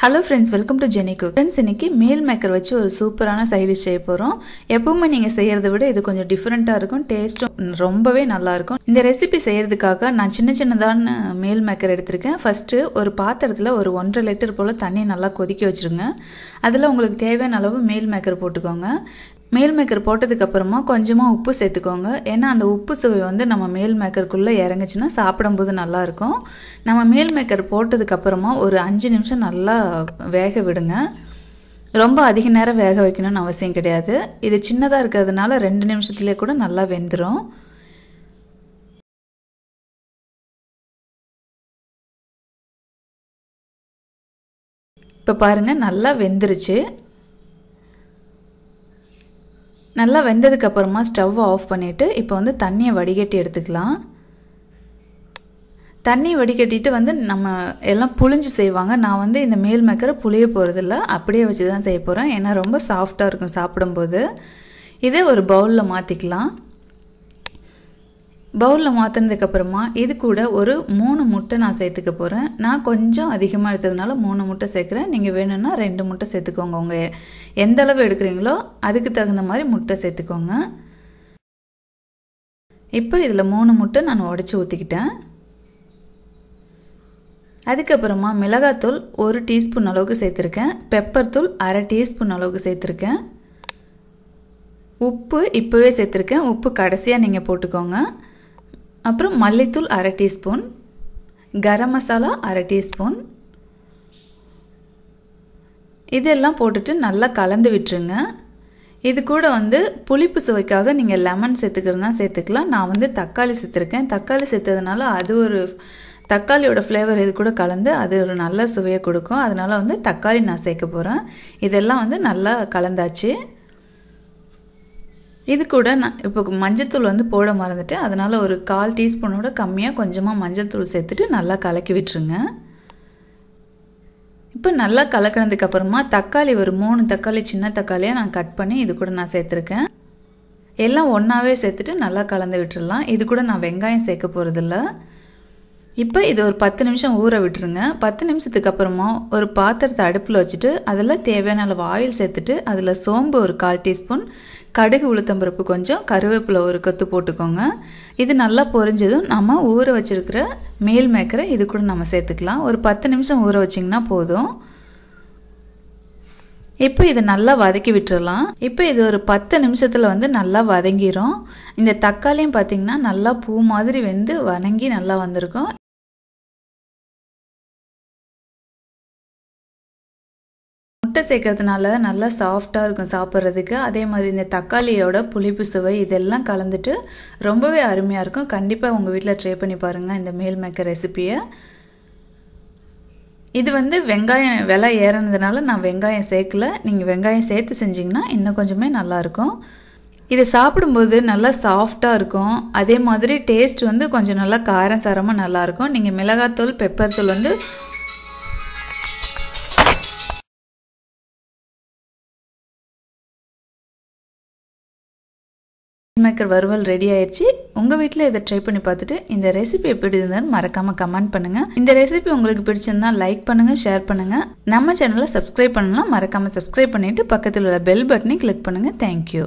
Hello friends, welcome to Jenny Cook. Friends, இன்னைக்கு meal maker வச்சு ஒரு சூப்பரான சைட் டிஷ் செய்ய போறோம். எப்பவுமே நீங்க செய்யறதை விட இது கொஞ்சம் டிஃபரண்டா இருக்கும். டேஸ்டும் ரொம்பவே நல்லா இருக்கும். இந்த ரெசிபி செய்யிறதுக்காக நான் சின்னதான meal maker எடுத்துர்க்கேன். ஃபர்ஸ்ட் ஒரு பாத்திரத்துல ஒரு 1.5 லிட்டர் போல தண்ணி நல்லா கொதிக்க வச்சிருங்க. அதுல உங்களுக்கு தேவையான அளவு meal maker போட்டுக்கோங்க. meal maker போட்டதுக்கு அப்புறமா கொஞ்சமா உப்பு சேர்த்துக்கோங்க. ஏன்னா அந்த உப்பு சுவை வந்து நம்ம meal maker குள்ள இறங்குச்சுனா சாப்பிடும்போது நல்லா இருக்கும். நம்ம meal maker போட்டதுக்கு அப்புறமா ஒரு 5 நிமிஷம் நல்லா வேக விடுங்க. ரொம்ப அதிக நேரம் வேக வைக்கணும்னு அவசியம் கிடையாது. இது சின்னதா இருக்கிறதுனால 2 நிமிஷத்திலே கூட நல்லா வெந்துரும். இப்ப பாருங்க நல்லா வெந்துருச்சு. நல்லா வெந்ததுக்கு அப்புறமா ஸ்டவ் ஆஃப் பண்ணிட்டு இப்போ வந்து தண்ணியை வடிகட்டி எடுத்துக்கலாம். தண்ணி வடிகட்டிட்டு வந்து நம்ம எல்லாம் புளிஞ்சு செய்வாங்க. நான் வந்து இந்த meal maker புளிய போறது இல்ல, அப்படியே வச்சு தான் செய்ய போறேன். ஏன்னா ரொம்ப சாஃப்ட்டா இருக்கும் சாப்பிடும்போது. இதை ஒரு பவுல்ல மாத்திக்கலாம். பவுல்ல மாத்தினதுக்கு அப்புறமா இது கூட ஒரு 3 முட்டை நான் சேர்த்துக்க போறேன். நான் கொஞ்சம் அதிகமா எடுத்ததனால 3 முட்டை சேர்க்கறேன். நீங்க வேணும்னா 2 முட்டை சேர்த்துக்கோங்க. உங்க எந்த அளவு எடுக்கறீங்களோ அதுக்கு தகுந்த மாதிரி முட்டை சேர்த்துக்கோங்க. இப்போ இதுல 3 முட்டை நான் உடைச்சு ஊத்திக்கிட்டேன். அதுக்கு அப்புறமா மிளகாய் தூள் 1 டீஸ்பூன் அளவுக்கு சேர்த்திருக்கேன். பெப்பர் தூள் 1/2 டீஸ்பூன் அளவுக்கு சேர்த்திருக்கேன். உப்பு இப்பவே சேர்த்திருக்கேன். உப்பு கடைசியா நீங்க போட்டுக்கோங்க. அப்புறம் மல்லித்தூள் 1/2 டீஸ்பூன், கரம் மசாலா 1/2 டீஸ்பூன். இதெல்லாம் போட்டுட்டு நல்லா கலந்து விட்டுருங்க. இது கூட வந்து புளிப்பு சுவைக்காக நீங்க லெமன் சேர்த்துக்கிறதா சேர்த்துக்கலாம். நான் வந்து தக்காளி சேர்த்திருக்கேன். தக்காளி சேர்த்ததனால அது ஒரு தக்காளியோட ஃப்ளேவர் இது கூட கலந்து அது ஒரு நல்ல சுவையை கொடுக்கும். அதனால வந்து தக்காளி நான் சேர்க்க போறேன். இதெல்லாம் வந்து நல்லா கலந்தாச்சு. இது கூட நான் இப்போ மஞ்சள் தூள் வந்து போட மறந்துட்டேன். அதனால ஒரு 1/4 டீஸ்பூனோட கம்மியா கொஞ்சமா மஞ்சள் தூள் சேர்த்துட்டு நல்லா கலக்கி விட்டுருங்க. இப்போ நல்லா கலக்கினதுக்கு அப்புறமா தக்காளி ஒரு 3 தக்காளி சின்ன தக்காளியா நான் கட் பண்ணி இது கூட நான் சேர்த்திருக்கேன். எல்லாம் ஒண்ணாவே சேர்த்துட்டு நல்லா கலந்து விட்டுறலாம். இது கூட நான் வெங்காயம் சேர்க்க போறது இல்ல. இப்போ இது ஒரு 10 நிமிஷம் ஊற விட்டுருங்க. 10 நிமிஷத்துக்கு அப்புறமா ஒரு பாத்திரத்தை அடுப்புல வச்சிட்டு அதுல தேவையான அளவு ஆயில் சேர்த்துட்டு அதுல சோம்பு ஒரு 1/4 டீஸ்பூன், கடுகு உளுத்தம்பருப்பு கொஞ்சம், கருவேப்பிலை ஒரு கொத்து போட்டுக்கோங்க. இது நல்லா பொரிஞ்சதும் நாம ஊற வச்சிருக்கிற meal maker இது கூட நாம சேர்த்துக்கலாம். ஒரு 10 நிமிஷம் ஊற வச்சிங்கனா போதும். இப்போ இத நல்லா வதக்கி விட்டுறலாம். இப்போ இது ஒரு 10 நிமிஷத்துல வந்து நல்லா வதங்கிரும். இந்த தக்காளியும் பாத்தீங்கன்னா நல்லா பூ மாதிரி வெந்து வதங்கி நல்லா வந்திருக்கும். முட்டை சேர்க்கிறதுனால நல்லா சாஃப்ட்டா இருக்கும் சாப்பிடுறதுக்கு. அதே மாதிரி இந்த தக்காளியோட புளிப்பு சுவை இதெல்லாம் கலந்துட்டு ரொம்பவே அருமையா இருக்கும். கண்டிப்பா உங்க வீட்ல ட்ரை பண்ணி பாருங்க இந்த meal maker ரெசிபியை. இது வந்து வெங்காயம் விலை ஏறனதுனால நான் வெங்காயம் சேர்க்கல. நீங்க வெங்காயம் சேர்த்து செஞ்சீங்கன்னா இன்னும் கொஞ்சமே நல்லா இருக்கும். இது சாப்பிடும்போது நல்லா சாஃப்ட்டா இருக்கும். அதே மாதிரி டேஸ்ட் வந்து கொஞ்சம் நல்லா காரம் சாரமா நல்லா இருக்கும். நீங்க மிளகாய் தூள், பெப்பர் தூள் வந்து மேக்கர் வறுவல் ரெடி ஆயிடுச்சு. உங்க வீட்ல இதை ட்ரை பண்ணி பார்த்துட்டு இந்த ரெசிபி எப்படி இருந்ததுன்னு மறக்காம கமெண்ட் பண்ணுங்க. இந்த ரெசிபி உங்களுக்கு பிடிச்சிருந்தா லைக் பண்ணுங்க, ஷேர் பண்ணுங்க. நம்ம சேனலை சப்ஸ்கிரைப் பண்ணலாம். மறக்காம சப்ஸ்கிரைப் பண்ணிட்டு பக்கத்துல உள்ள பெல் பட்டனை கிளிக் பண்ணுங்க. Thank you.